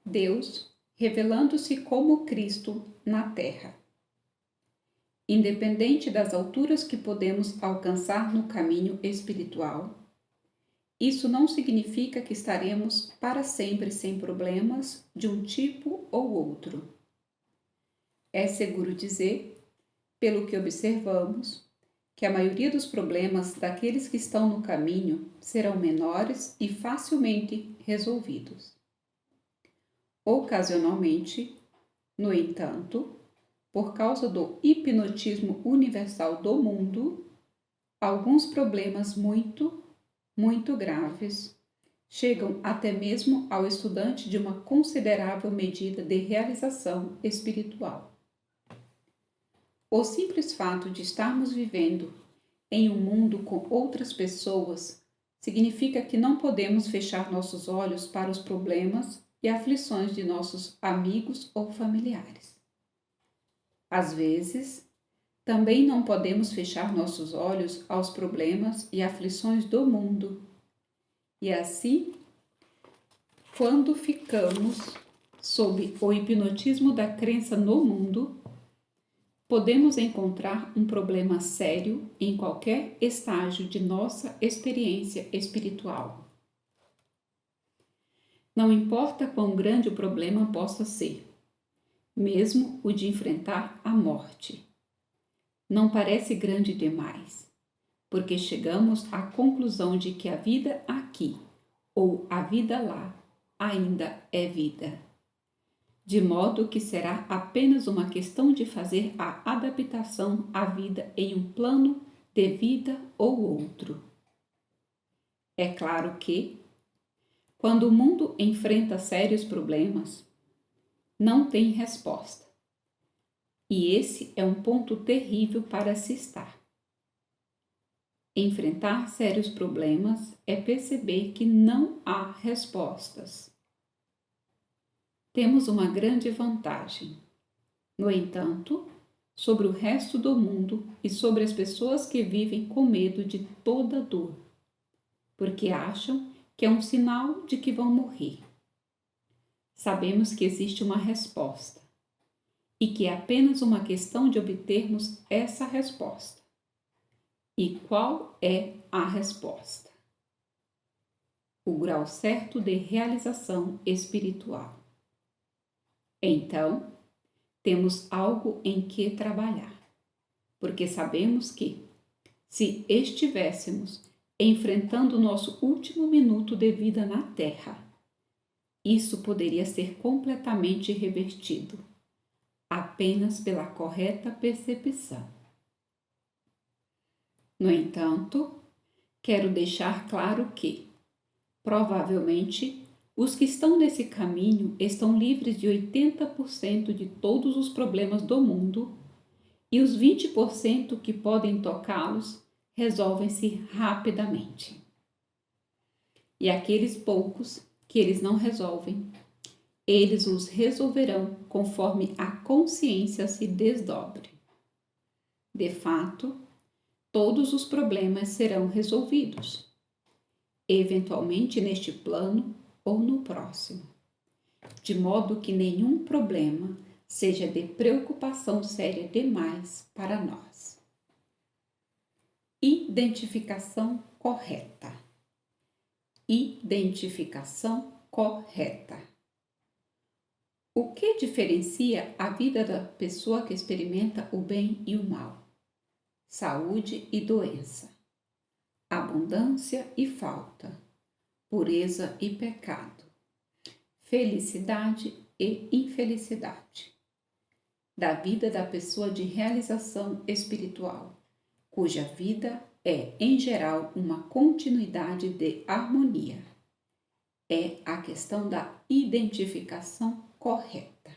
Deus revelando-se como Cristo na Terra. Independente das alturas que podemos alcançar no caminho espiritual, isso não significa que estaremos para sempre sem problemas de um tipo ou outro. É seguro dizer, pelo que observamos, que a maioria dos problemas daqueles que estão no caminho serão menores e facilmente resolvidos. Ocasionalmente, no entanto, por causa do hipnotismo universal do mundo, alguns problemas muito graves chegam até mesmo ao estudante de uma considerável medida de realização espiritual. O simples fato de estarmos vivendo em um mundo com outras pessoas significa que não podemos fechar nossos olhos para os problemas e aflições de nossos amigos ou familiares. Às vezes, também não podemos fechar nossos olhos aos problemas e aflições do mundo. E assim, quando ficamos sob o hipnotismo da crença no mundo, podemos encontrar um problema sério em qualquer estágio de nossa experiência espiritual. Não importa quão grande o problema possa ser, mesmo o de enfrentar a morte. Não parece grande demais, porque chegamos à conclusão de que a vida aqui ou a vida lá ainda é vida, de modo que será apenas uma questão de fazer a adaptação à vida em um plano de vida ou outro. É claro que, quando o mundo enfrenta sérios problemas, não tem resposta. E esse é um ponto terrível para se estar. Enfrentar sérios problemas é perceber que não há respostas. Temos uma grande vantagem. No entanto, sobre o resto do mundo e sobre as pessoas que vivem com medo de toda dor, porque acham que é um sinal de que vão morrer. Sabemos que existe uma resposta e que é apenas uma questão de obtermos essa resposta. E qual é a resposta? O grau certo de realização espiritual. Então, temos algo em que trabalhar, porque sabemos que, se estivéssemos enfrentando o nosso último minuto de vida na Terra, isso poderia ser completamente revertido, apenas pela correta percepção. No entanto, quero deixar claro que, provavelmente, os que estão nesse caminho estão livres de 80% de todos os problemas do mundo e os 20% que podem tocá-los resolvem-se rapidamente. E aqueles poucos que eles não resolvem, eles os resolverão conforme a consciência se desdobre. De fato, todos os problemas serão resolvidos, eventualmente neste plano ou no próximo, de modo que nenhum problema seja de preocupação séria demais para nós. Identificação correta. Identificação correta. O que diferencia a vida da pessoa que experimenta o bem e o mal? Saúde e doença, abundância e falta, pureza e pecado, felicidade e infelicidade. Da vida da pessoa de realização espiritual, cuja vida é, em geral, uma continuidade de harmonia. É a questão da identificação correta.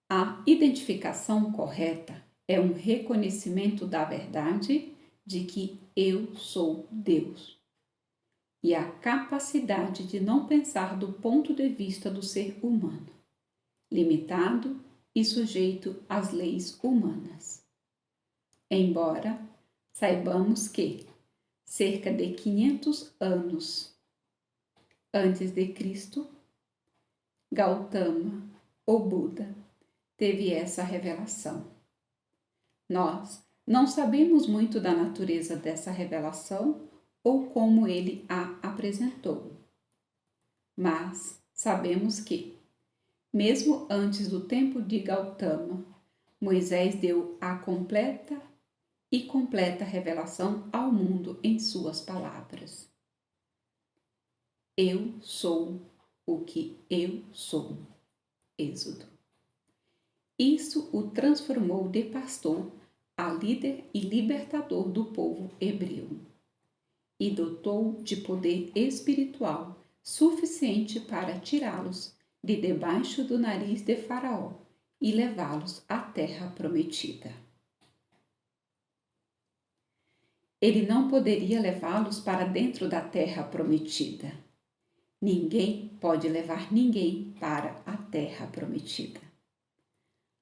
A identificação correta é um reconhecimento da verdade de que eu sou Deus e a capacidade de não pensar do ponto de vista do ser humano, limitado e sujeito às leis humanas. Embora saibamos que, cerca de 500 anos antes de Cristo, Gautama, ou Buda, teve essa revelação. Nós não sabemos muito da natureza dessa revelação ou como ele a apresentou, mas sabemos que, mesmo antes do tempo de Gautama, Moisés deu a completa revelação ao mundo em suas palavras. Eu sou o que eu sou. Êxodo. Isso o transformou de pastor a líder e libertador do povo hebreu e dotou de poder espiritual suficiente para tirá-los de debaixo do nariz de Faraó e levá-los à terra prometida. Ele não poderia levá-los para dentro da terra prometida. Ninguém pode levar ninguém para a terra prometida.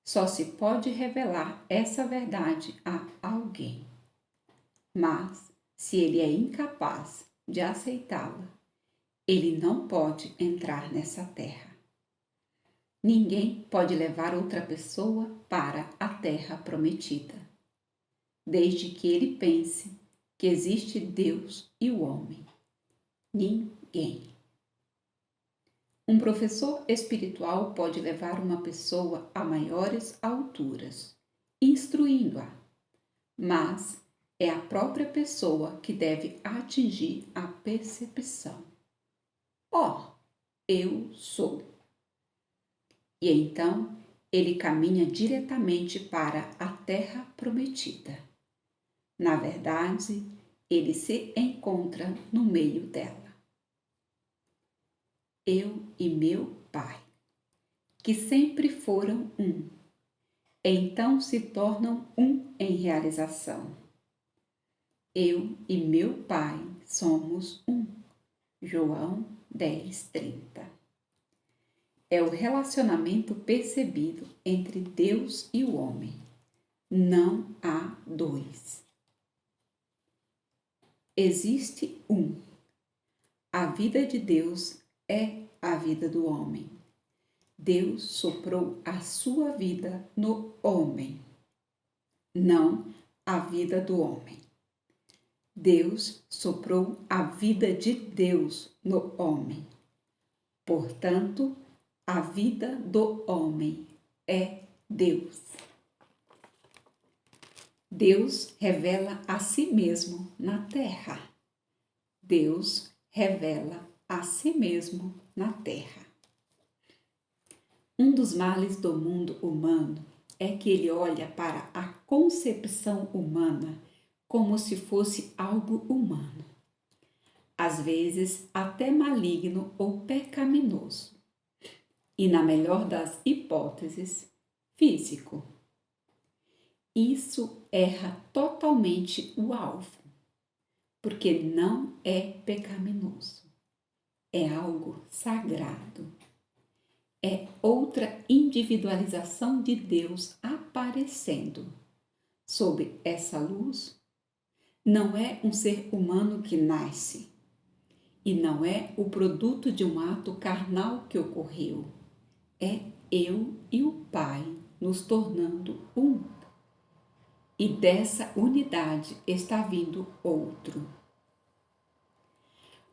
Só se pode revelar essa verdade a alguém. Mas, se ele é incapaz de aceitá-la, ele não pode entrar nessa terra. Ninguém pode levar outra pessoa para a terra prometida, desde que ele pense que existe Deus e o homem. Ninguém. Um professor espiritual pode levar uma pessoa a maiores alturas, instruindo-a, mas é a própria pessoa que deve atingir a percepção. Eu sou. E então ele caminha diretamente para a terra prometida. Na verdade, ele se encontra no meio dela. Eu e meu Pai, que sempre foram um, então se tornam um em realização. Eu e meu Pai somos um. João 10:30. É o relacionamento percebido entre Deus e o homem. Não há dois. Existe um. A vida de Deus é a vida do homem. Deus soprou a sua vida no homem, não a vida do homem. Deus soprou a vida de Deus no homem. Portanto, a vida do homem é Deus. Deus revela a si mesmo na terra. Deus revela a si mesmo na terra. Um dos males do mundo humano é que ele olha para a concepção humana como se fosse algo humano, às vezes até maligno ou pecaminoso, e na melhor das hipóteses, físico. Isso erra totalmente o alvo, porque não é pecaminoso, é algo sagrado. É outra individualização de Deus aparecendo. Sob essa luz, não é um ser humano que nasce, e não é o produto de um ato carnal que ocorreu. É eu e o Pai nos tornando um. E dessa unidade está vindo outro.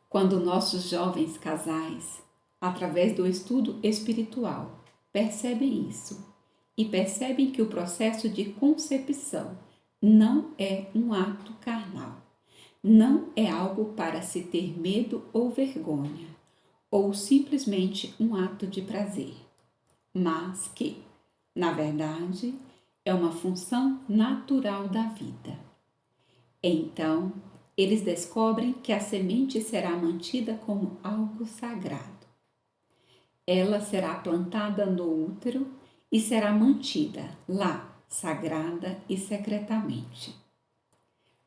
Quando nossos jovens casais, através do estudo espiritual, percebem isso e percebem que o processo de concepção não é um ato carnal, não é algo para se ter medo ou vergonha, ou simplesmente um ato de prazer, mas que, na verdade, é uma função natural da vida. Então, eles descobrem que a semente será mantida como algo sagrado. Ela será plantada no útero e será mantida lá, sagrada e secretamente,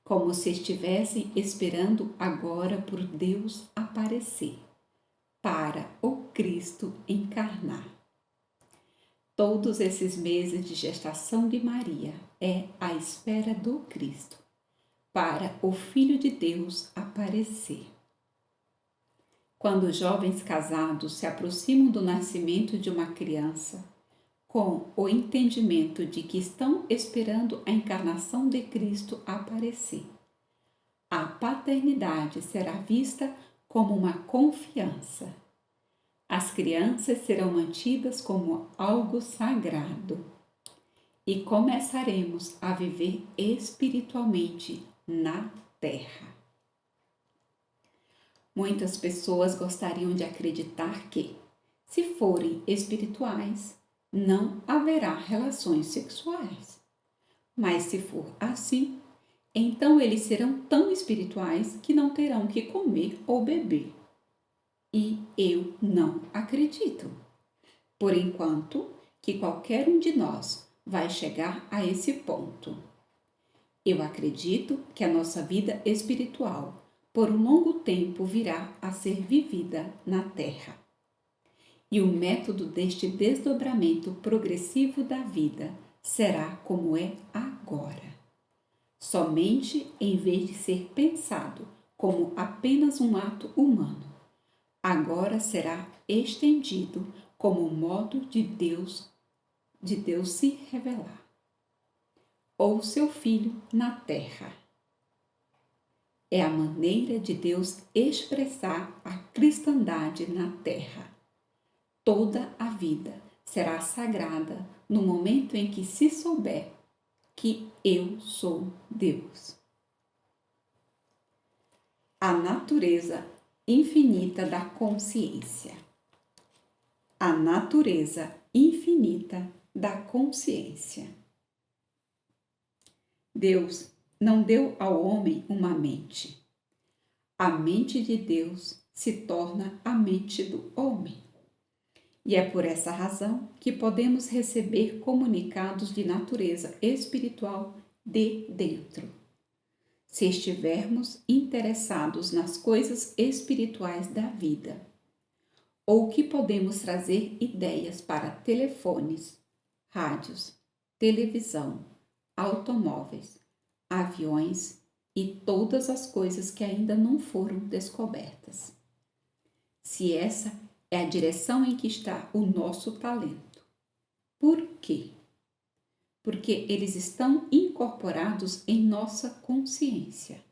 como se estivessem esperando agora por Deus aparecer, para o Cristo encarnar. Todos esses meses de gestação de Maria é a espera do Cristo, para o Filho de Deus aparecer. Quando jovens casados se aproximam do nascimento de uma criança, com o entendimento de que estão esperando a encarnação de Cristo aparecer, a paternidade será vista como uma confiança. As crianças serão mantidas como algo sagrado e começaremos a viver espiritualmente na terra. Muitas pessoas gostariam de acreditar que, se forem espirituais, não haverá relações sexuais. Mas se for assim, então eles serão tão espirituais que não terão que comer ou beber. E eu não acredito, por enquanto, que qualquer um de nós vai chegar a esse ponto. Eu acredito que a nossa vida espiritual, por um longo tempo, virá a ser vivida na Terra. E o método deste desdobramento progressivo da vida será como é agora. Somente em vez de ser pensado como apenas um ato humano, agora será estendido como um modo de Deus se revelar, ou seu Filho na terra. É a maneira de Deus expressar a cristandade na terra. Toda a vida será sagrada no momento em que se souber que eu sou Deus. A natureza infinita da consciência. A natureza infinita da consciência. Deus não deu ao homem uma mente. A mente de Deus se torna a mente do homem. E é por essa razão que podemos receber comunicados de natureza espiritual de dentro. Se estivermos interessados nas coisas espirituais da vida, ou que podemos trazer ideias para telefones, rádios, televisão, automóveis, aviões e todas as coisas que ainda não foram descobertas. Se essa é a direção em que está o nosso talento. Por quê? Porque eles estão incorporados em nossa consciência.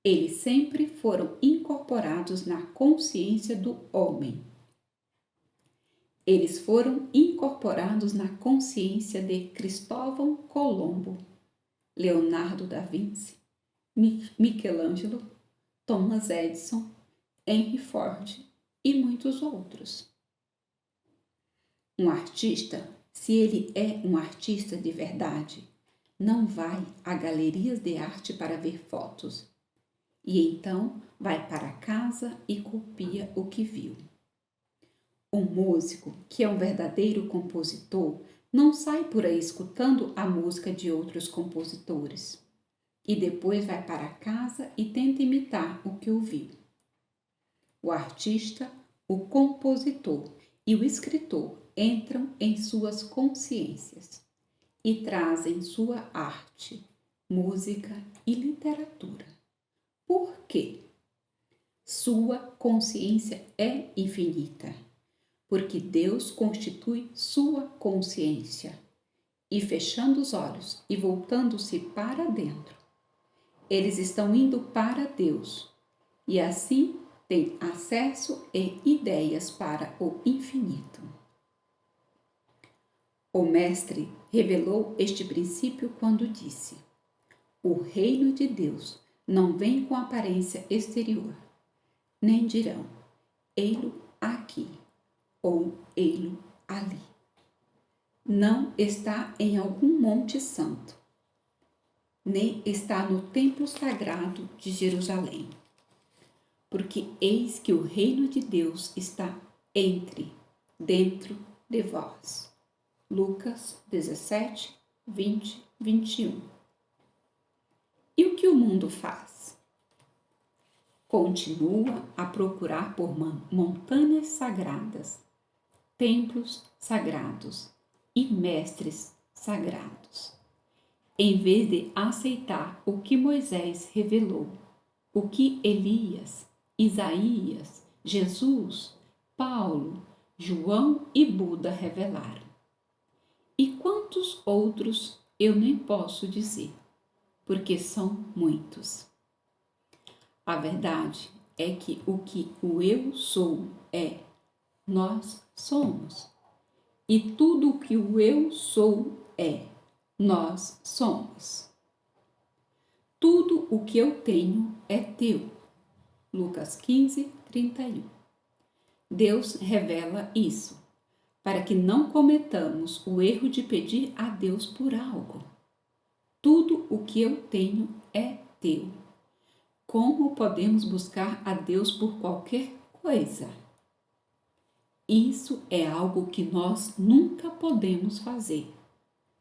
Eles sempre foram incorporados na consciência do homem. Eles foram incorporados na consciência de Cristóvão Colombo, Leonardo da Vinci, Michelangelo, Thomas Edison, Henry Ford e muitos outros. Um artista, se ele é um artista de verdade, não vai a galerias de arte para ver fotos, e então vai para casa e copia o que viu. Um músico, que é um verdadeiro compositor, não sai por aí escutando a música de outros compositores e depois vai para casa e tenta imitar o que ouviu. O artista, o compositor e o escritor entram em suas consciências e trazem sua arte, música e literatura. Por quê? Sua consciência é infinita, porque Deus constitui sua consciência. E fechando os olhos e voltando-se para dentro, eles estão indo para Deus e assim têm acesso e ideias para o infinito. O Mestre revelou este princípio quando disse: o reino de Deus não vem com aparência exterior, nem dirão, ei-lo aqui ou ei-lo ali. Não está em algum monte santo, nem está no templo sagrado de Jerusalém, porque eis que o reino de Deus está dentro de vós. Lucas 17, 20, 21. E o que o mundo faz? Continua a procurar por montanhas sagradas, templos sagrados e mestres sagrados, em vez de aceitar o que Moisés revelou, o que Elias, Isaías, Jesus, Paulo, João e Buda revelaram. E quantos outros eu nem posso dizer, porque são muitos. A verdade é que o eu sou é nós somos. E tudo o que o eu sou é nós somos. Tudo o que eu tenho é teu. Lucas 15, 31. Deus revela isso, para que não cometamos o erro de pedir a Deus por algo. Tudo o que eu tenho é teu. Como podemos buscar a Deus por qualquer coisa? Isso é algo que nós nunca podemos fazer,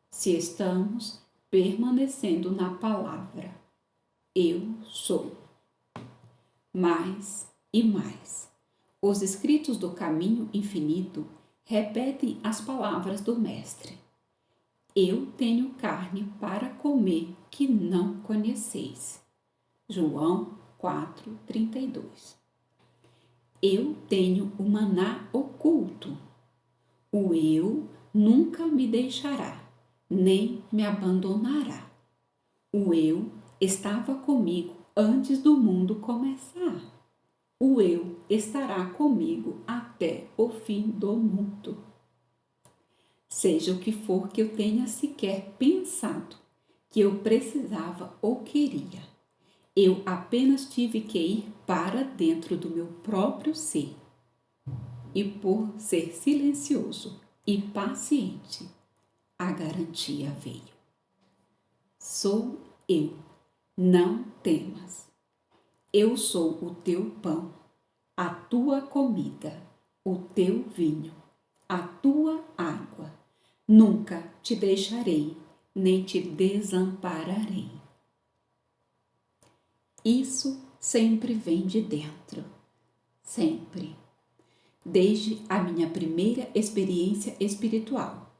se estamos permanecendo na palavra eu sou. Mais e mais. Os escritos do caminho infinito repetem as palavras do Mestre. Eu tenho carne para comer que não conheceis. João 4:32. Eu tenho o maná oculto. O eu nunca me deixará, nem me abandonará. O eu estava comigo antes do mundo começar. O eu estará comigo até o fim do mundo. Seja o que for que eu tenha sequer pensado que eu precisava ou queria, eu apenas tive que ir para dentro do meu próprio ser. E por ser silencioso e paciente, a garantia veio. Sou eu, não temas. Eu sou o teu pão, a tua comida, o teu vinho, a tua água. Nunca te deixarei, nem te desampararei. Isso sempre vem de dentro, sempre. Desde a minha primeira experiência espiritual,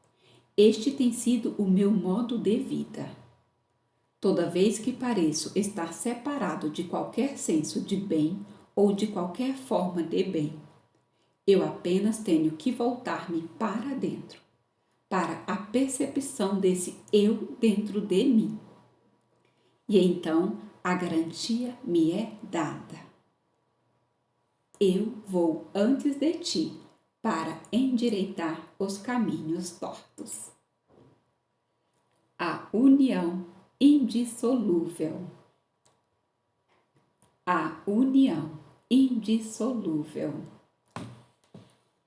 este tem sido o meu modo de vida. Toda vez que pareço estar separado de qualquer senso de bem ou de qualquer forma de bem, eu apenas tenho que voltar-me para dentro, para a percepção desse eu dentro de mim. E então a garantia me é dada. Eu vou antes de ti para endireitar os caminhos tortos. A união indissolúvel. A união indissolúvel.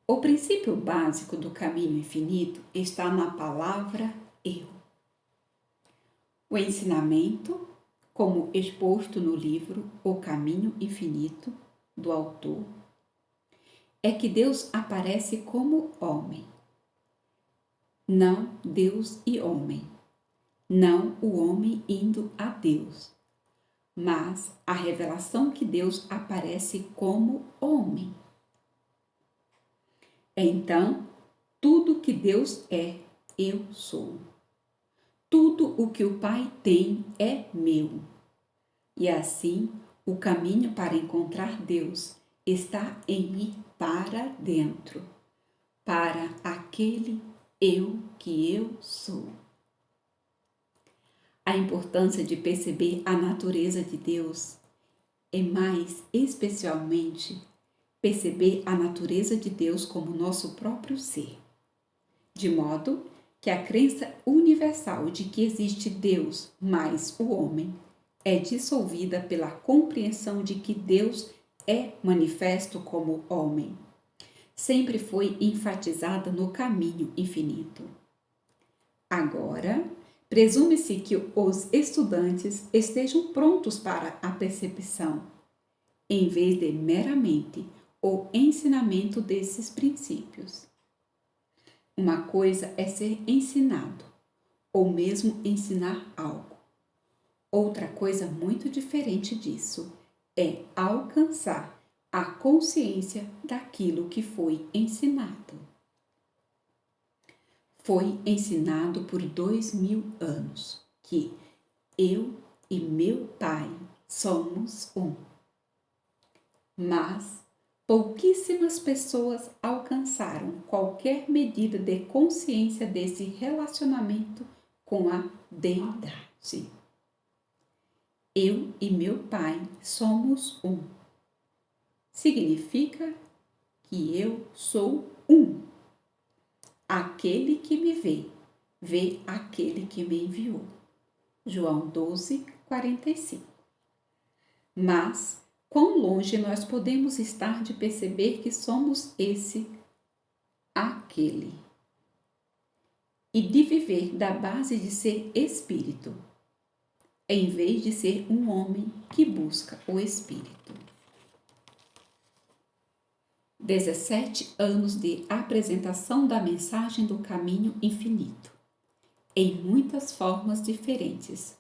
O princípio básico do caminho infinito está na palavra eu. O ensinamento, como exposto no livro O Caminho Infinito, do autor, é que Deus aparece como homem. Não Deus e homem. Não o homem indo a Deus, mas a revelação que Deus aparece como homem. Então, tudo que Deus é, eu sou. Tudo o que o Pai tem é meu. E assim, o caminho para encontrar Deus está em ir para dentro, para aquele eu que eu sou. A importância de perceber a natureza de Deus é mais especialmente perceber a natureza de Deus como nosso próprio ser, de modo que a crença universal de que existe Deus mais o homem é dissolvida pela compreensão de que Deus é manifesto como homem. Sempre foi enfatizada no caminho infinito. Agora, presume-se que os estudantes estejam prontos para a percepção, em vez de meramente o ensinamento desses princípios. Uma coisa é ser ensinado, ou mesmo ensinar algo. Outra coisa muito diferente disso é alcançar a consciência daquilo que foi ensinado. Foi ensinado por 2000 anos que eu e meu Pai somos um. Mas Pouquíssimas pessoas alcançaram qualquer medida de consciência desse relacionamento com a deidade. Eu e meu Pai somos um. Significa que eu sou um. Aquele que me vê aquele que me enviou. João 12:45. Mas, quão longe nós podemos estar de perceber que somos aquele, e de viver da base de ser espírito, em vez de ser um homem que busca o espírito. 17 anos de apresentação da mensagem do caminho infinito, em muitas formas diferentes,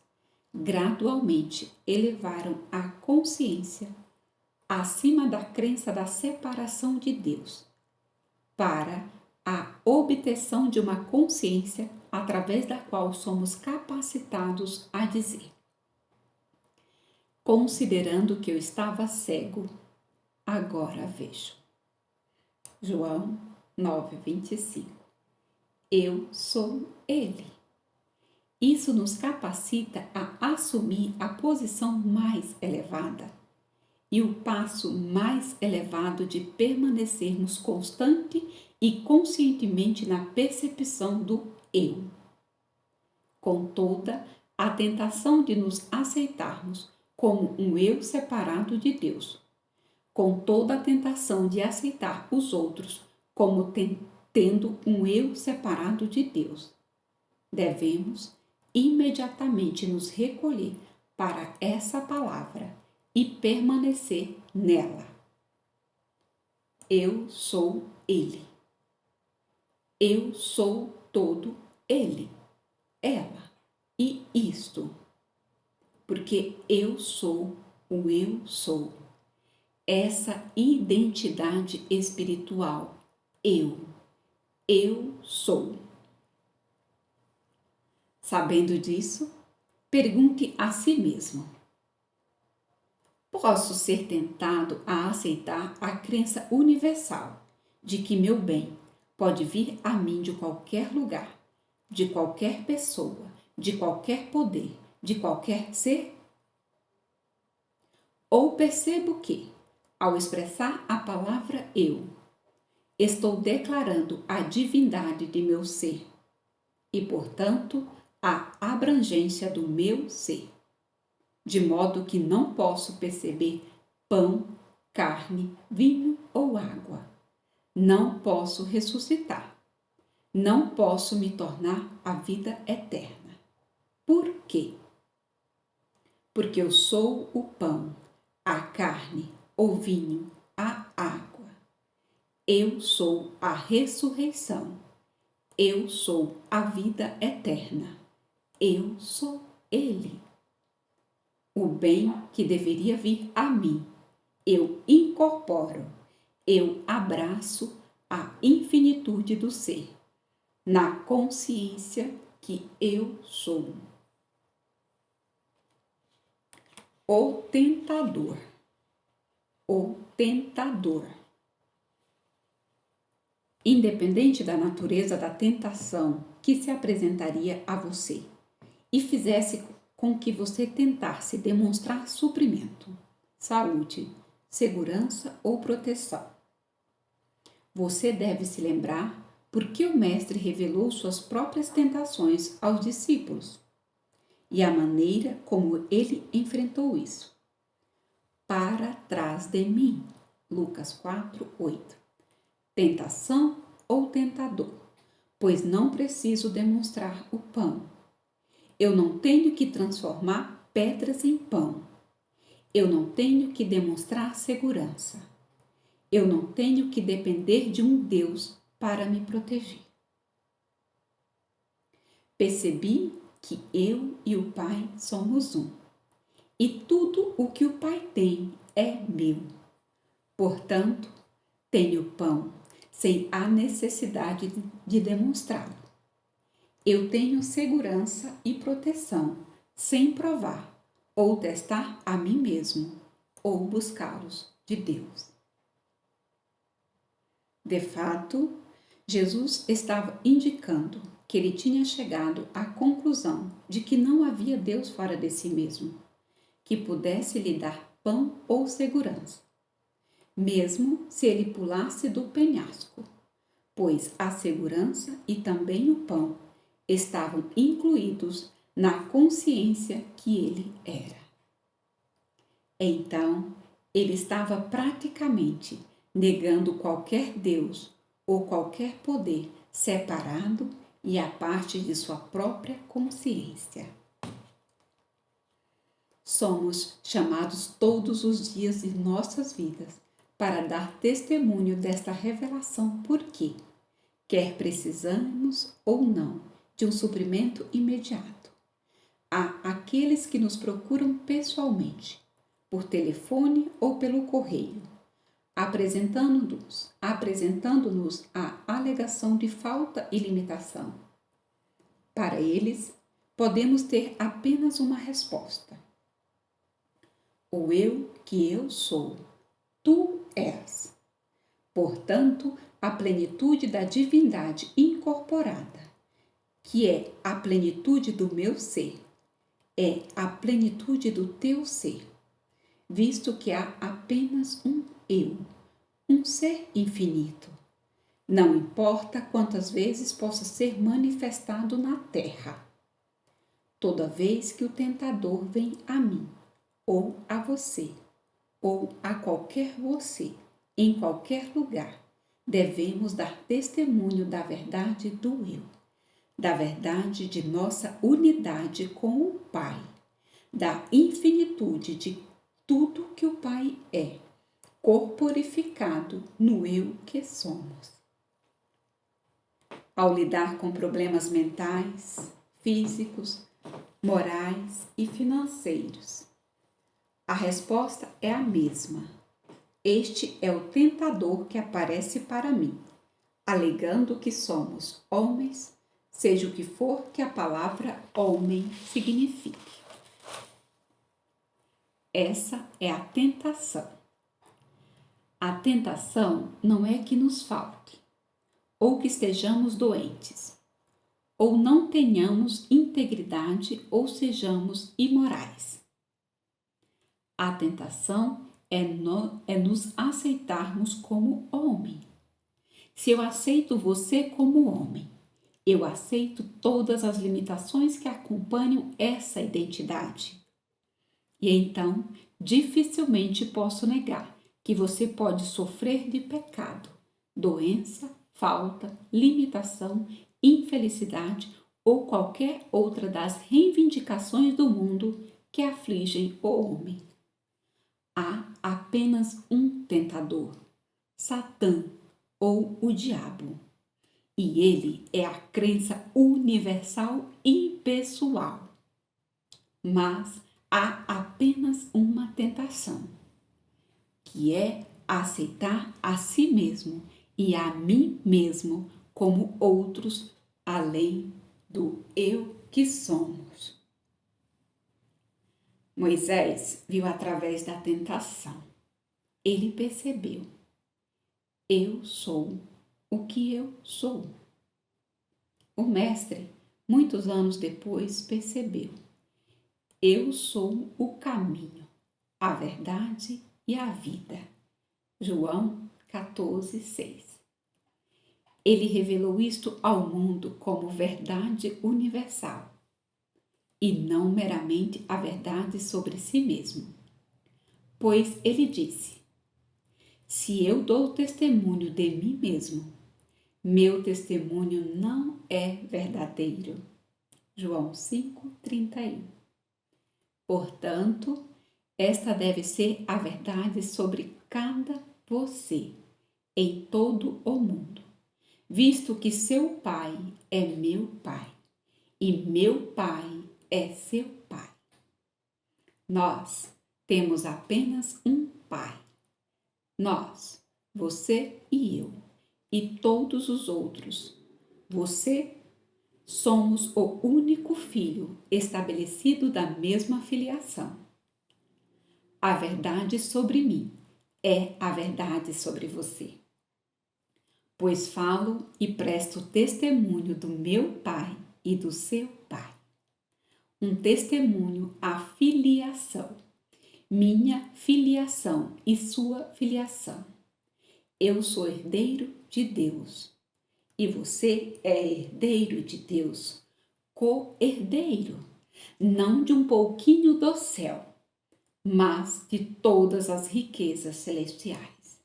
gradualmente elevaram a consciência acima da crença da separação de Deus, para a obtenção de uma consciência através da qual somos capacitados a dizer: considerando que eu estava cego, agora vejo. João 9:25. Eu sou Ele. Isso nos capacita a assumir a posição mais elevada e o passo mais elevado de permanecermos constante e conscientemente na percepção do eu, com toda a tentação de nos aceitarmos como um eu separado de Deus, com toda a tentação de aceitar os outros como tendo um eu separado de Deus. Devemos imediatamente nos recolher para essa palavra e permanecer nela. Eu sou Ele. Eu sou todo Ele, ela e isto, porque eu sou o eu sou. Essa identidade espiritual, eu sou. Sabendo disso, pergunte a si mesmo: posso ser tentado a aceitar a crença universal de que meu bem pode vir a mim de qualquer lugar, de qualquer pessoa, de qualquer poder, de qualquer ser? Ou percebo que, ao expressar a palavra eu, estou declarando a divindade de meu ser e, portanto, a abrangência do meu ser, de modo que não posso perceber pão, carne, vinho ou água. Não posso ressuscitar. Não posso me tornar a vida eterna. Por quê? Porque eu sou o pão, a carne, o vinho, a água. Eu sou a ressurreição. Eu sou a vida eterna. Eu sou Ele. O bem que deveria vir a mim, eu incorporo, eu abraço a infinitude do ser, na consciência que eu sou. O tentador. O tentador. Independente da natureza da tentação que se apresentaria a você e fizesse com que você tentasse demonstrar suprimento, saúde, segurança ou proteção, você deve se lembrar por que o Mestre revelou suas próprias tentações aos discípulos e a maneira como ele enfrentou isso. Para trás de mim, Lucas 4:8. Tentação ou tentador, pois não preciso demonstrar o pão. Eu não tenho que transformar pedras em pão. Eu não tenho que demonstrar segurança. Eu não tenho que depender de um Deus para me proteger. Percebi que eu e o Pai somos um. E tudo o que o Pai tem é meu. Portanto, tenho pão sem a necessidade de demonstrá-lo. Eu tenho segurança e proteção sem provar ou testar a mim mesmo ou buscá-los de Deus. De fato, Jesus estava indicando que ele tinha chegado à conclusão de que não havia Deus fora de si mesmo, que pudesse lhe dar pão ou segurança, mesmo se ele pulasse do penhasco, pois a segurança e também o pão estavam incluídos na consciência que ele era. Então, ele estava praticamente negando qualquer Deus ou qualquer poder separado e à parte de sua própria consciência. Somos chamados todos os dias de nossas vidas para dar testemunho desta revelação, porque, quer precisamos ou não de um suprimento imediato, há aqueles que nos procuram pessoalmente, por telefone ou pelo correio, apresentando-nos a alegação de falta e limitação. Para eles, podemos ter apenas uma resposta: o eu que eu sou, tu és. Portanto, a plenitude da divindade incorporada, que é a plenitude do meu ser, é a plenitude do teu ser, visto que há apenas um eu, um ser infinito. Não importa quantas vezes possa ser manifestado na terra. Toda vez que o tentador vem a mim, ou a você, ou a qualquer você, em qualquer lugar, devemos dar testemunho da verdade do eu, da verdade de nossa unidade com o Pai, da infinitude de tudo que o Pai é, corporificado no eu que somos. Ao lidar com problemas mentais, físicos, morais e financeiros, a resposta é a mesma. Este é o tentador que aparece para mim, alegando que somos homens, seja o que for que a palavra homem signifique. Essa é a tentação. A tentação não é que nos falte, ou que estejamos doentes, ou não tenhamos integridade ou sejamos imorais. A tentação é nos aceitarmos como homem. Se eu aceito você como homem, eu aceito todas as limitações que acompanham essa identidade. E então, dificilmente posso negar que você pode sofrer de pecado, doença, falta, limitação, infelicidade ou qualquer outra das reivindicações do mundo que afligem o homem. Há apenas um tentador, Satã ou o diabo, e ele é a crença universal e impessoal. Mas há apenas uma tentação, que é aceitar a si mesmo e a mim mesmo como outros além do eu que somos. Moisés viu através da tentação. Ele percebeu: eu sou o que eu sou. O mestre, muitos anos depois, percebeu: eu sou o caminho, a verdade e a vida. João 14:6. Ele revelou isto ao mundo como verdade universal, e não meramente a verdade sobre si mesmo. Pois ele disse: se eu dou testemunho de mim mesmo, meu testemunho não é verdadeiro. João 5:31. Portanto, esta deve ser a verdade sobre cada você, em todo o mundo, visto que seu Pai é meu Pai, e meu Pai é seu Pai. Nós temos apenas um Pai. Nós, você e eu, e todos os outros, você, somos o único filho estabelecido da mesma filiação. A verdade sobre mim é a verdade sobre você. pois falo e presto testemunho do meu Pai e do seu Pai. Um testemunho à filiação, minha filiação e sua filiação. Eu sou herdeiro de Deus e você é herdeiro de Deus, co-herdeiro, não de um pouquinho do céu, mas de todas as riquezas celestiais.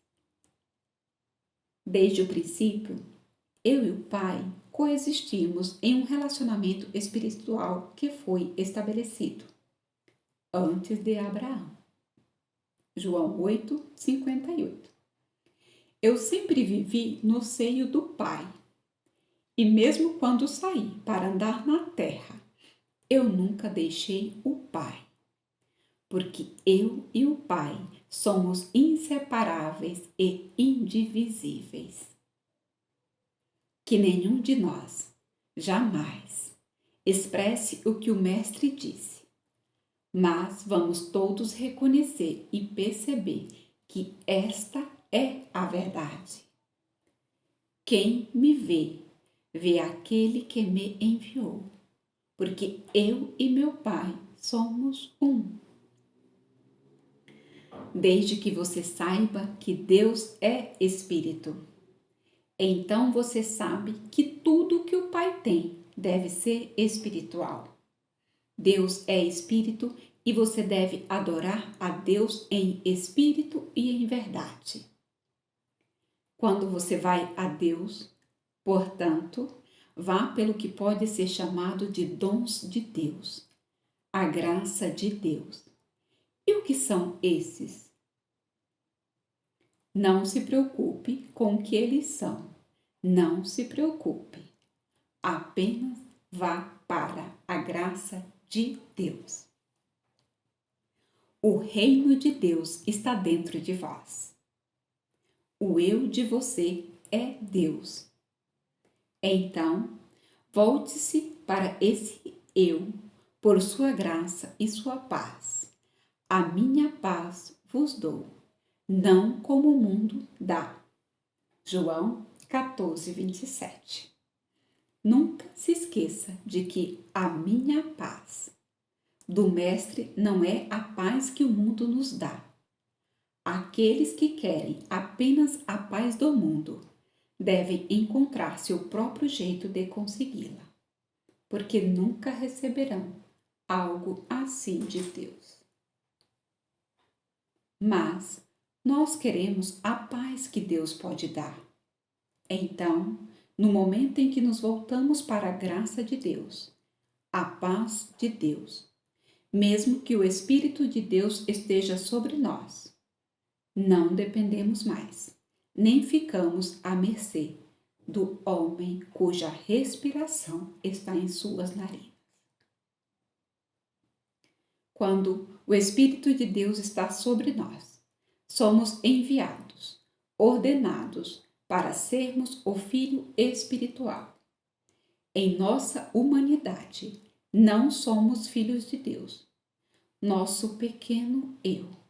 Desde o princípio, eu e o Pai coexistimos em um relacionamento espiritual que foi estabelecido antes de Abraão. João 8:58. Eu sempre vivi no seio do Pai, e mesmo quando saí para andar na terra, eu nunca deixei o Pai, porque eu e o Pai somos inseparáveis e indivisíveis. Que nenhum de nós jamais expresse o que o Mestre disse, mas vamos todos reconhecer e perceber que esta é a verdade. Quem me vê, vê aquele que me enviou, porque eu e meu Pai somos um. Desde que você saiba que Deus é Espírito, então você sabe que tudo que o Pai tem deve ser espiritual. Deus é Espírito e você deve adorar a Deus em espírito e em verdade. Quando você vai a Deus, portanto, vá pelo que pode ser chamado de dons de Deus, a graça de Deus. E o que são esses? Não se preocupe com o que eles são. Não se preocupe. Apenas vá para a graça de Deus. O reino de Deus está dentro de vós. O eu de você é Deus. Então, volte-se para esse eu, por sua graça e sua paz. A minha paz vos dou, não como o mundo dá. João 14:27. Nunca se esqueça de que a minha paz do Mestre não é a paz que o mundo nos dá. Aqueles que querem apenas a paz do mundo devem encontrar seu próprio jeito de consegui-la, porque nunca receberão algo assim de Deus. Mas nós queremos a paz que Deus pode dar. Então, no momento em que nos voltamos para a graça de Deus, a paz de Deus, mesmo que o Espírito de Deus esteja sobre nós, não dependemos mais, nem ficamos à mercê do homem cuja respiração está em suas narinas. Quando o Espírito de Deus está sobre nós, somos enviados, ordenados para sermos o Filho espiritual. Em nossa humanidade, não somos filhos de Deus. Nosso pequeno eu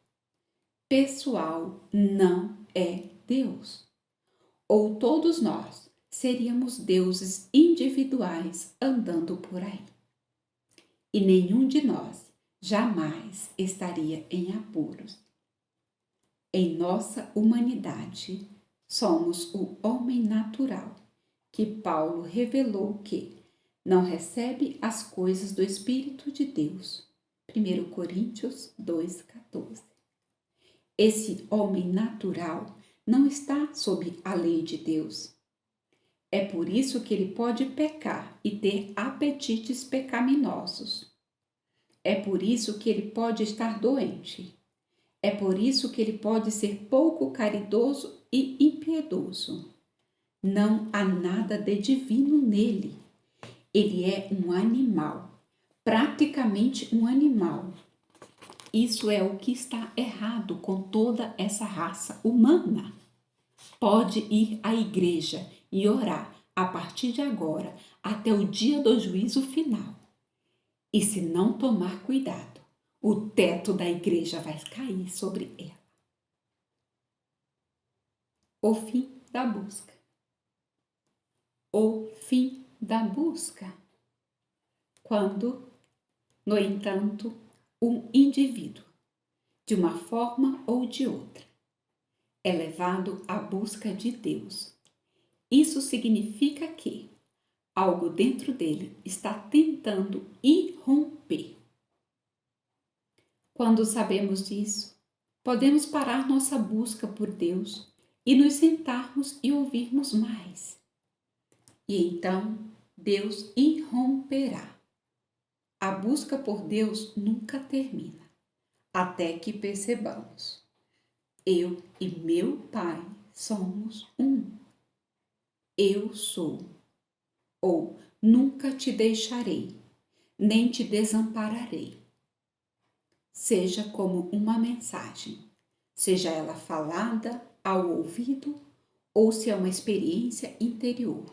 pessoal não é Deus. Ou todos nós seríamos deuses individuais andando por aí. E nenhum de nós jamais estaria em apuros. Em nossa humanidade, somos o homem natural, que Paulo revelou que não recebe as coisas do Espírito de Deus. 1 Coríntios 2:14. Esse homem natural não está sob a lei de Deus. É por isso que ele pode pecar e ter apetites pecaminosos. É por isso que ele pode estar doente. É por isso que ele pode ser pouco caridoso e impiedoso. Não há nada de divino nele. Ele é um animal, praticamente um animal. Isso é o que está errado com toda essa raça humana. Pode ir à igreja e orar a partir de agora até o dia do juízo final. E se não tomar cuidado, o teto da igreja vai cair sobre ela. O fim da busca. o fim da busca. Quando, no entanto, um indivíduo, de uma forma ou de outra, é levado à busca de Deus, isso significa que algo dentro dele está tentando irromper. Quando sabemos disso, podemos parar nossa busca por Deus e nos sentarmos e ouvirmos mais. E então Deus irromperá. A busca por Deus nunca termina, até que percebamos: eu e meu Pai somos um. Eu sou, ou nunca te deixarei, nem te desampararei. Seja como uma mensagem, seja ela falada ao ouvido ou se é uma experiência interior,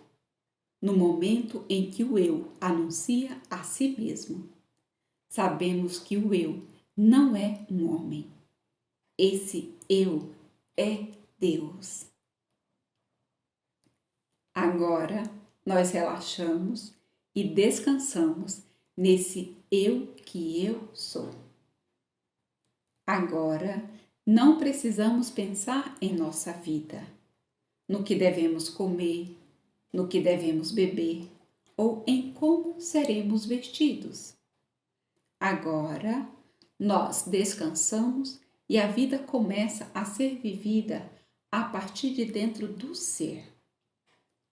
no momento em que o eu anuncia a si mesmo. Sabemos que o eu não é um homem. Esse eu é Deus. Agora nós relaxamos e descansamos nesse eu que eu sou. Agora não precisamos pensar em nossa vida, no que devemos comer, no que devemos beber ou em como seremos vestidos. Agora nós descansamos e a vida começa a ser vivida a partir de dentro do ser.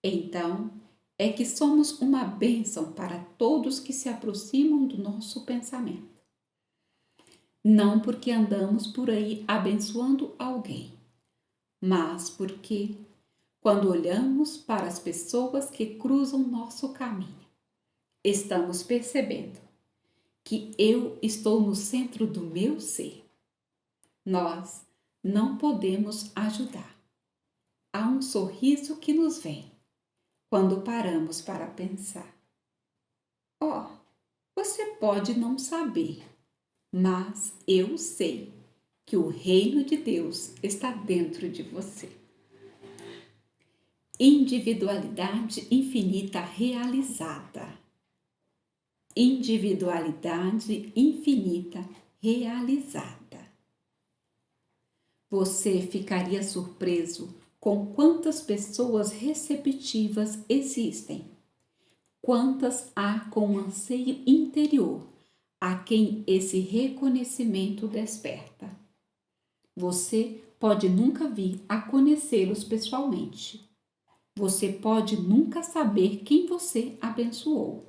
Então, é que somos uma bênção para todos que se aproximam do nosso pensamento. Não porque andamos por aí abençoando alguém, mas porque, quando olhamos para as pessoas que cruzam nosso caminho, estamos percebendo que eu estou no centro do meu ser. Nós não podemos ajudar. Há um sorriso que nos vem quando paramos para pensar. Você pode não saber, mas eu sei que o reino de Deus está dentro de você. Individualidade infinita realizada. Individualidade infinita realizada. Você ficaria surpreso com quantas pessoas receptivas existem, quantas há com anseio interior a quem esse reconhecimento desperta. Você pode nunca vir a conhecê-los pessoalmente. Você pode nunca saber quem você abençoou,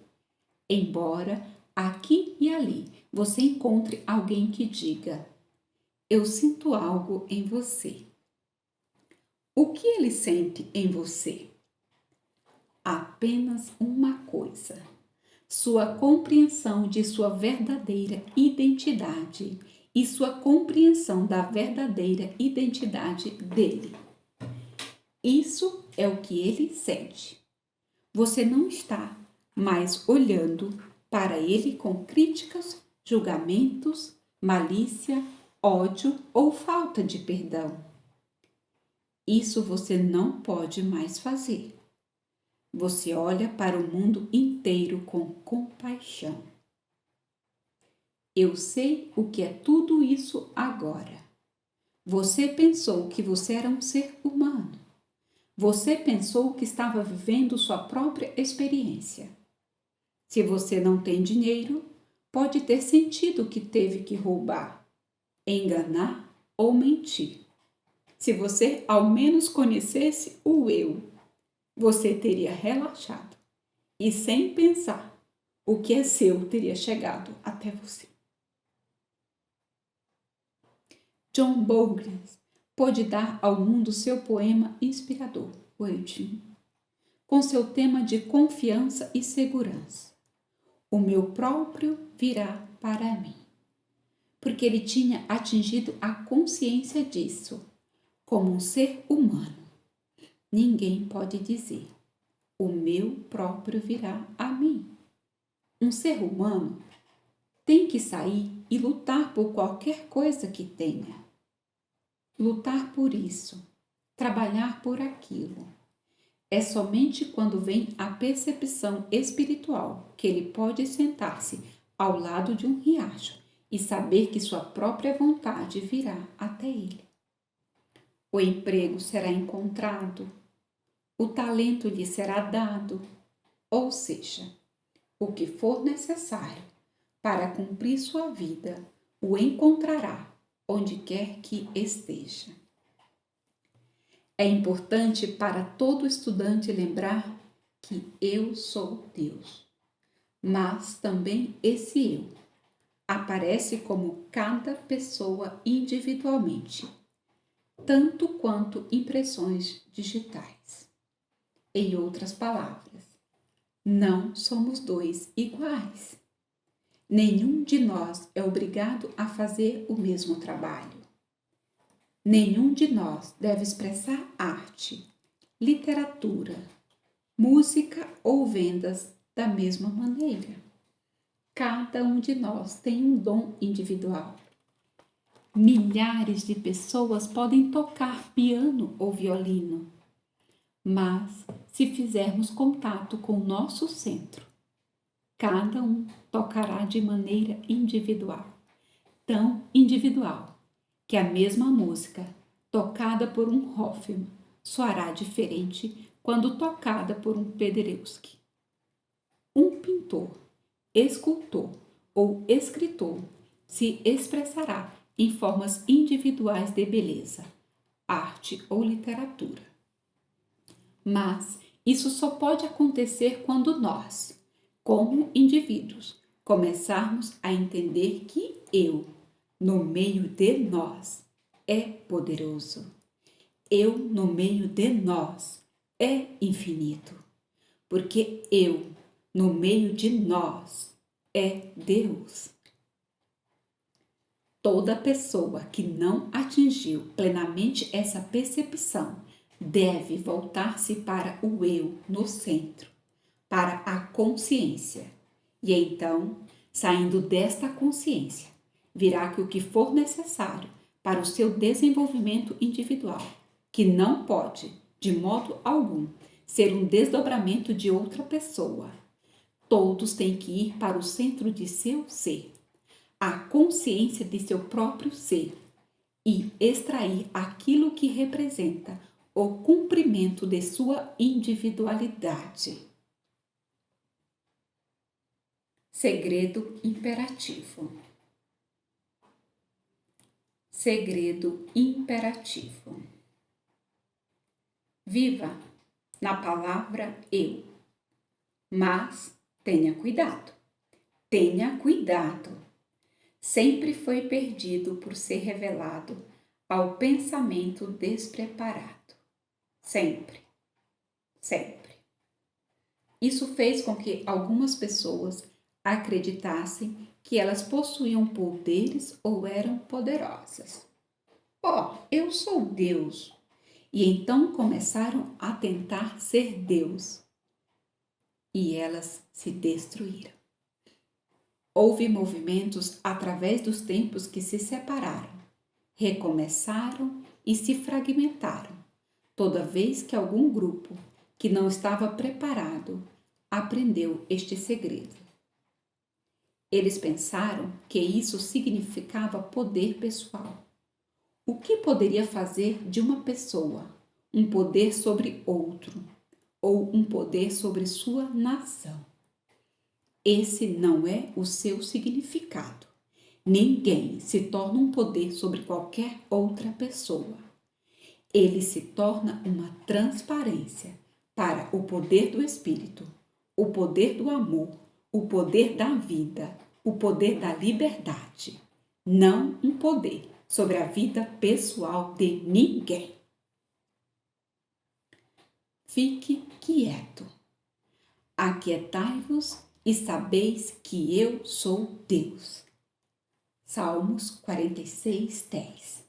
embora aqui e ali você encontre alguém que diga: eu sinto algo em você. O que ele sente em você? Apenas uma coisa: sua compreensão de sua verdadeira identidade e sua compreensão da verdadeira identidade dele. Isso é o que ele sente. Você não está mais olhando para ele com críticas, julgamentos, malícia, ódio ou falta de perdão. Isso você não pode mais fazer. Você olha para o mundo inteiro com compaixão. Eu sei o que é tudo isso agora. Você pensou que você era um ser humano. Você pensou que estava vivendo sua própria experiência. Se você não tem dinheiro, pode ter sentido que teve que roubar, enganar ou mentir. Se você ao menos conhecesse o eu, você teria relaxado e, sem pensar, o que é seu teria chegado até você. John Bowles pôde dar ao mundo seu poema inspirador, Waiting, com seu tema de confiança e segurança. O meu próprio virá para mim. Porque ele tinha atingido a consciência disso, como um ser humano. Ninguém pode dizer: o meu próprio virá a mim. Um ser humano tem que sair e lutar por qualquer coisa que tenha. Lutar por isso, trabalhar por aquilo. É somente quando vem a percepção espiritual que ele pode sentar-se ao lado de um riacho e saber que sua própria vontade virá até ele. O emprego será encontrado, o talento lhe será dado, ou seja, o que for necessário para cumprir sua vida o encontrará onde quer que esteja. É importante para todo estudante lembrar que eu sou Deus, mas também esse eu aparece como cada pessoa individualmente, tanto quanto impressões digitais. Em outras palavras, não somos dois iguais. Nenhum de nós é obrigado a fazer o mesmo trabalho. Nenhum de nós deve expressar arte, literatura, música ou vendas da mesma maneira. Cada um de nós tem um dom individual. Milhares de pessoas podem tocar piano ou violino, mas se fizermos contato com o nosso centro, cada um tocará de maneira individual, tão individual que a mesma música, tocada por um Hoffman, soará diferente quando tocada por um Penderecki. Um pintor, escultor ou escritor se expressará em formas individuais de beleza, arte ou literatura. Mas isso só pode acontecer quando nós, como indivíduos, começarmos a entender que eu, no meio de nós, é poderoso. Eu, no meio de nós, é infinito. Porque eu, no meio de nós, é Deus. Toda pessoa que não atingiu plenamente essa percepção deve voltar-se para o eu no centro, para a consciência. E então, saindo desta consciência, virá que o que for necessário para o seu desenvolvimento individual, que não pode, de modo algum, ser um desdobramento de outra pessoa. Todos têm que ir para o centro de seu ser, a consciência de seu próprio ser, e extrair aquilo que representa o cumprimento de sua individualidade. Segredo imperativo. Segredo imperativo. Viva na palavra eu, mas tenha cuidado. Tenha cuidado. Sempre foi perdido por ser revelado ao pensamento despreparado. Sempre, sempre. Isso fez com que algumas pessoas acreditassem que elas possuíam poderes ou eram poderosas. Eu sou Deus. E então começaram a tentar ser Deus. E elas se destruíram. Houve movimentos através dos tempos que se separaram, recomeçaram e se fragmentaram, toda vez que algum grupo que não estava preparado aprendeu este segredo. Eles pensaram que isso significava poder pessoal. O que poderia fazer de uma pessoa um poder sobre outro, ou um poder sobre sua nação? Esse não é o seu significado. Ninguém se torna um poder sobre qualquer outra pessoa. Ele se torna uma transparência para o poder do Espírito, o poder do amor, o poder da vida, o poder da liberdade. Não um poder sobre a vida pessoal de ninguém. Fique quieto. Aquietai-vos e sabeis que eu sou Deus. Salmos 46, 10.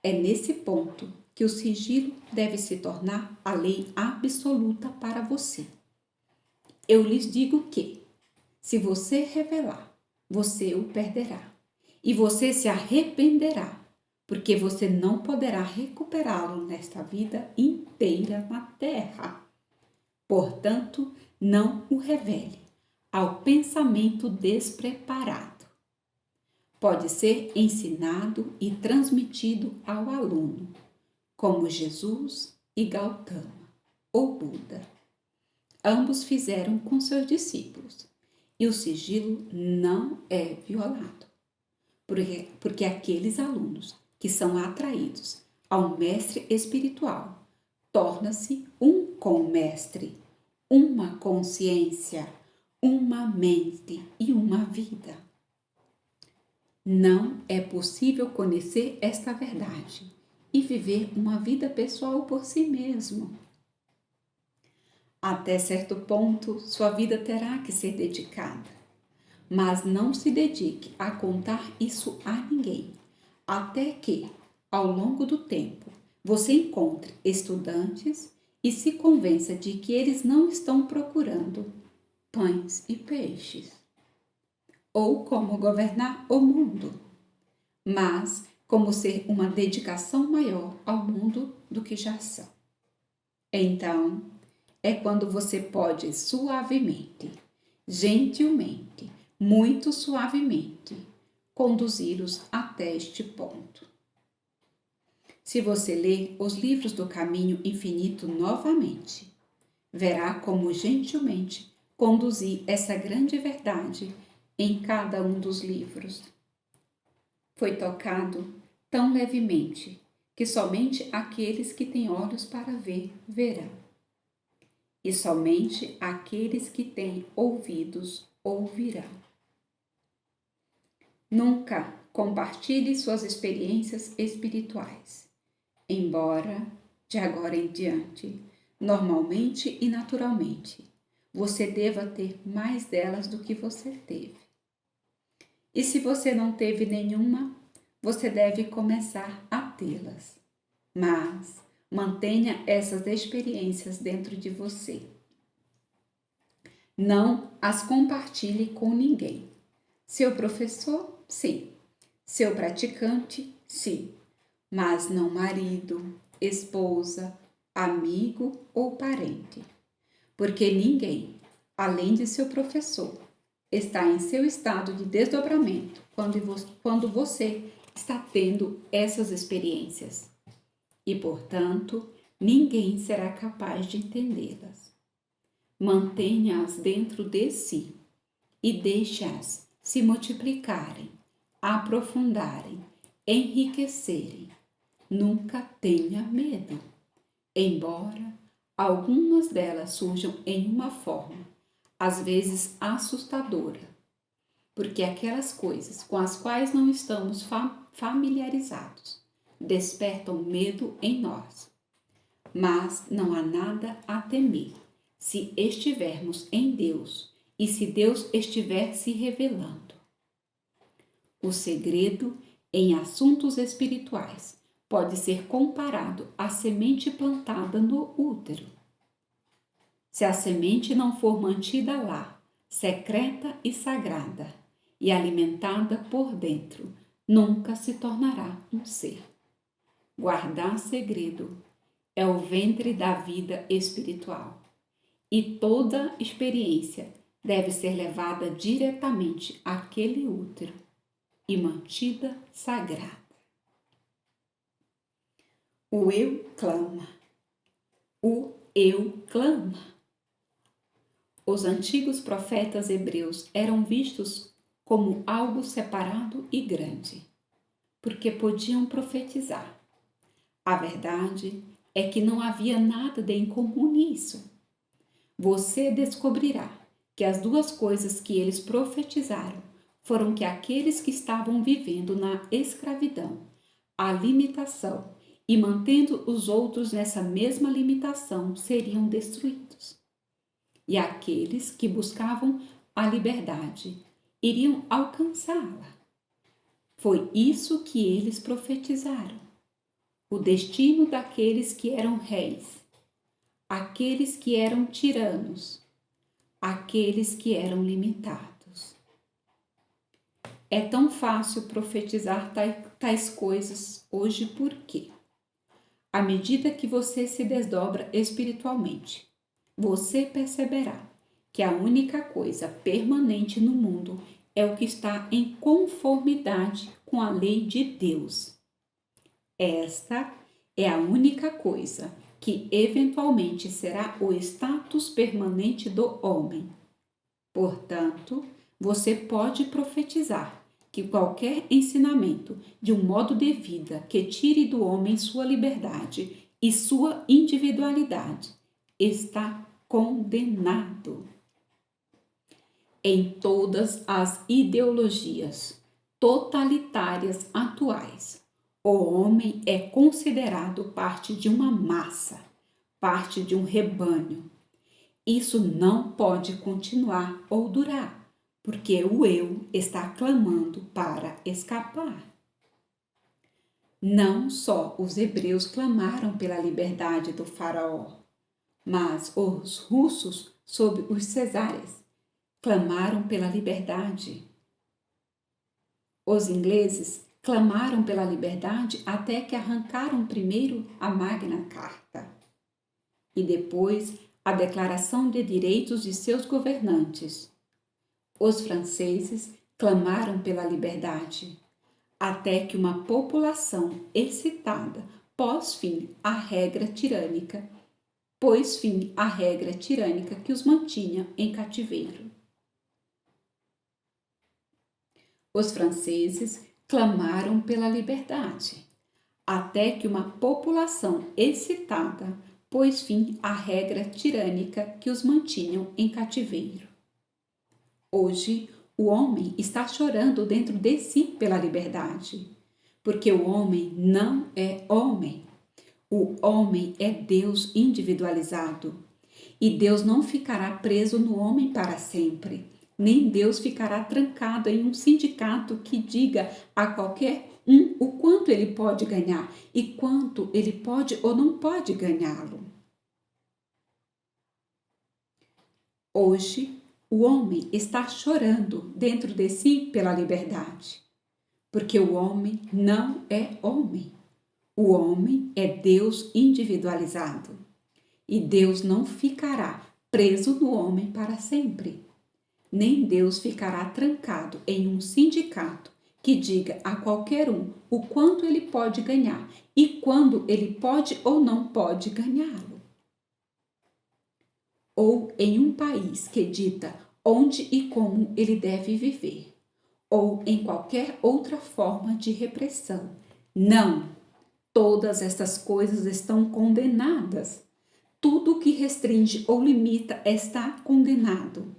É nesse ponto que o sigilo deve se tornar a lei absoluta para você. Eu lhes digo que, se você revelar, você o perderá, e você se arrependerá, porque você não poderá recuperá-lo nesta vida inteira na terra. Portanto, não o revele ao pensamento despreparado. Pode ser ensinado e transmitido ao aluno, como Jesus e Gautama, ou Buda. Ambos fizeram com seus discípulos, e o sigilo não é violado, porque aqueles alunos que são atraídos ao mestre espiritual tornam-se um com o mestre, uma consciência, uma mente e uma vida. Não é possível conhecer esta verdade e viver uma vida pessoal por si mesmo. Até certo ponto, sua vida terá que ser dedicada, mas não se dedique a contar isso a ninguém, até que, ao longo do tempo, você encontre estudantes e se convença de que eles não estão procurando pães e peixes, ou como governar o mundo, mas como ser uma dedicação maior ao mundo do que já são. Então, é quando você pode suavemente, gentilmente, muito suavemente, conduzi-los até este ponto. Se você ler os livros do Caminho Infinito novamente, verá como gentilmente conduzi essa grande verdade em cada um dos livros. Foi tocado tão levemente que somente aqueles que têm olhos para ver, verão. E somente aqueles que têm ouvidos, ouvirão. Nunca compartilhe suas experiências espirituais, embora, de agora em diante, normalmente e naturalmente, você deva ter mais delas do que você teve. E se você não teve nenhuma, você deve começar a tê-las. Mas mantenha essas experiências dentro de você. Não as compartilhe com ninguém. Seu professor, sim. Seu praticante, sim. Mas não marido, esposa, amigo ou parente. Porque ninguém, além de seu professor, está em seu estado de desdobramento quando você está tendo essas experiências. E, portanto, ninguém será capaz de entendê-las. Mantenha-as dentro de si e deixe-as se multiplicarem, aprofundarem, enriquecerem. Nunca tenha medo, embora algumas delas surjam em uma forma, às vezes assustadora, porque aquelas coisas com as quais não estamos familiarizados despertam medo em nós. Mas não há nada a temer se estivermos em Deus e se Deus estiver se revelando. O segredo em assuntos espirituais pode ser comparado à semente plantada no útero. Se a semente não for mantida lá, secreta e sagrada, e alimentada por dentro, nunca se tornará um ser. Guardar segredo é o ventre da vida espiritual, e toda experiência deve ser levada diretamente àquele útero e mantida sagrada. O eu clama. O eu clama. Os antigos profetas hebreus eram vistos como algo separado e grande, porque podiam profetizar. A verdade é que não havia nada de incomum nisso. Você descobrirá que as duas coisas que eles profetizaram foram que aqueles que estavam vivendo na escravidão, a limitação e mantendo os outros nessa mesma limitação seriam destruídos. E aqueles que buscavam a liberdade iriam alcançá-la. Foi isso que eles profetizaram. O destino daqueles que eram reis, aqueles que eram tiranos, aqueles que eram limitados. É tão fácil profetizar tais coisas hoje porque, à medida que você se desdobra espiritualmente, você perceberá que a única coisa permanente no mundo é o que está em conformidade com a lei de Deus. Esta é a única coisa que eventualmente será o status permanente do homem. Portanto, você pode profetizar que qualquer ensinamento de um modo de vida que tire do homem sua liberdade e sua individualidade está condenado. Em todas as ideologias totalitárias atuais, o homem é considerado parte de uma massa, parte de um rebanho. Isso não pode continuar ou durar, porque o eu está clamando para escapar. Não só os hebreus clamaram pela liberdade do faraó, mas os russos, sob os cesares, clamaram pela liberdade. Os ingleses clamaram pela liberdade até que arrancaram primeiro a Magna Carta e depois a Declaração de Direitos de seus governantes. Os franceses clamaram pela liberdade até que uma população excitada pôs fim à regra tirânica que os mantinha em cativeiro. Os franceses clamaram pela liberdade, até que uma população excitada pôs fim à regra tirânica que os mantinham em cativeiro. Hoje, o homem está chorando dentro de si pela liberdade, porque o homem não é homem. O homem é Deus individualizado, e Deus não ficará preso no homem para sempre. Nem Deus ficará trancado em um sindicato que diga a qualquer um o quanto ele pode ganhar e quanto ele pode ou não pode ganhá-lo. Hoje, o homem está chorando dentro de si pela liberdade, porque o homem não é homem. O homem é Deus individualizado e Deus não ficará preso no homem para sempre. Nem Deus ficará trancado em um sindicato que diga a qualquer um o quanto ele pode ganhar e quando ele pode ou não pode ganhá-lo. Ou em um país que dita onde e como ele deve viver, ou em qualquer outra forma de repressão. Não! Todas estas coisas estão condenadas. Tudo que restringe ou limita está condenado.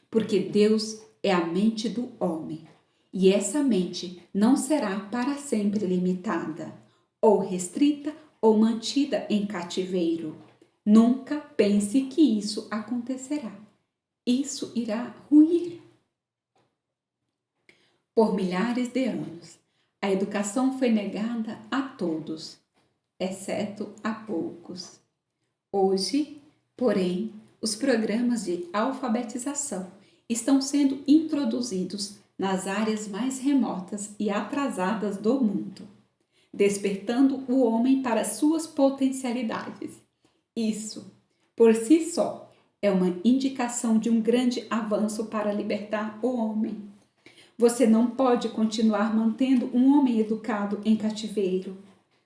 Porque Deus é a mente do homem, e essa mente não será para sempre limitada, ou restrita ou mantida em cativeiro. Nunca pense que isso acontecerá. Isso irá ruir. Por milhares de anos, a educação foi negada a todos, exceto a poucos. Hoje, porém, os programas de alfabetização estão sendo introduzidos nas áreas mais remotas e atrasadas do mundo, despertando o homem para suas potencialidades. Isso, por si só, é uma indicação de um grande avanço para libertar o homem. Você não pode continuar mantendo um homem educado em cativeiro.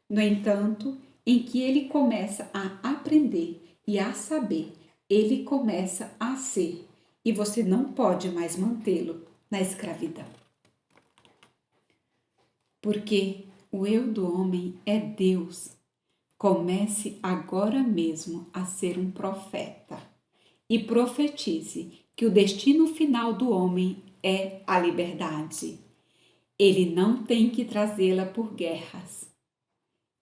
No entanto, em que ele começa a aprender e a saber, ele começa a ser, e você não pode mais mantê-lo na escravidão. Porque o eu do homem é Deus. Comece agora mesmo a ser um profeta e profetize que o destino final do homem é a liberdade. Ele não tem que trazê-la por guerras.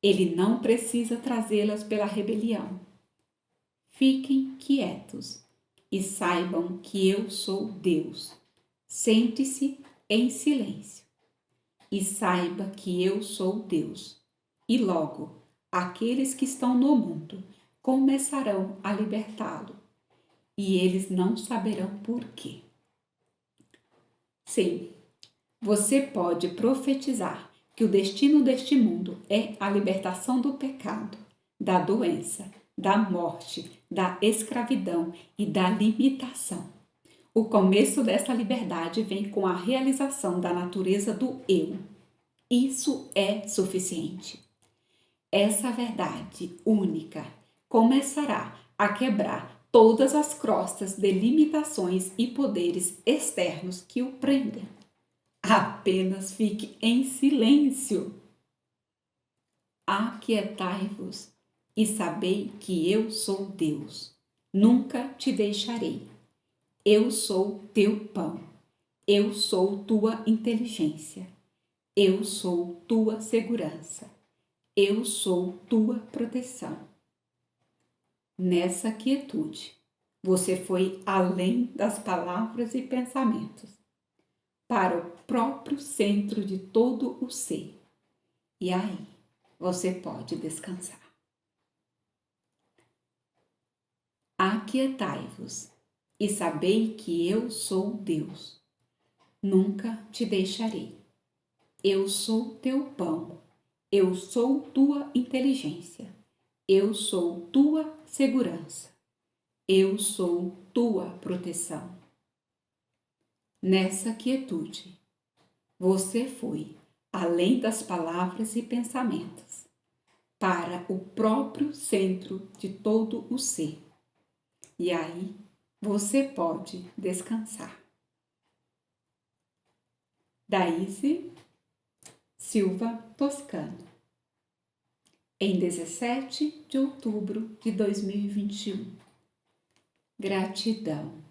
Ele não precisa trazê-las pela rebelião. Fiquem quietos e saibam que eu sou Deus. Sente-se em silêncio e saiba que eu sou Deus. E logo, aqueles que estão no mundo começarão a libertá-lo e eles não saberão por quê. Sim, Você pode profetizar que o destino deste mundo é a libertação do pecado, da doença, da morte, da escravidão e da limitação. O começo dessa liberdade vem com a realização da natureza do eu. Isso é suficiente. Essa verdade única começará a quebrar todas as crostas de limitações e poderes externos que o prendem. Apenas fique em silêncio. Aquietai-vos e sabei que eu sou Deus. Nunca te deixarei. Eu sou teu pão. Eu sou tua inteligência. Eu sou tua segurança. Eu sou tua proteção. Nessa quietude, você foi além das palavras e pensamentos, para o próprio centro de todo o ser. E aí, você pode descansar. Aquietai-vos e sabei que eu sou Deus. Nunca te deixarei. Eu sou teu pão. Eu sou tua inteligência. Eu sou tua segurança. Eu sou tua proteção. Nessa quietude, você foi além das palavras e pensamentos, para o próprio centro de todo o ser. E aí, você pode descansar. Daíse Silva Toscano, em 17 de outubro de 2021. Gratidão.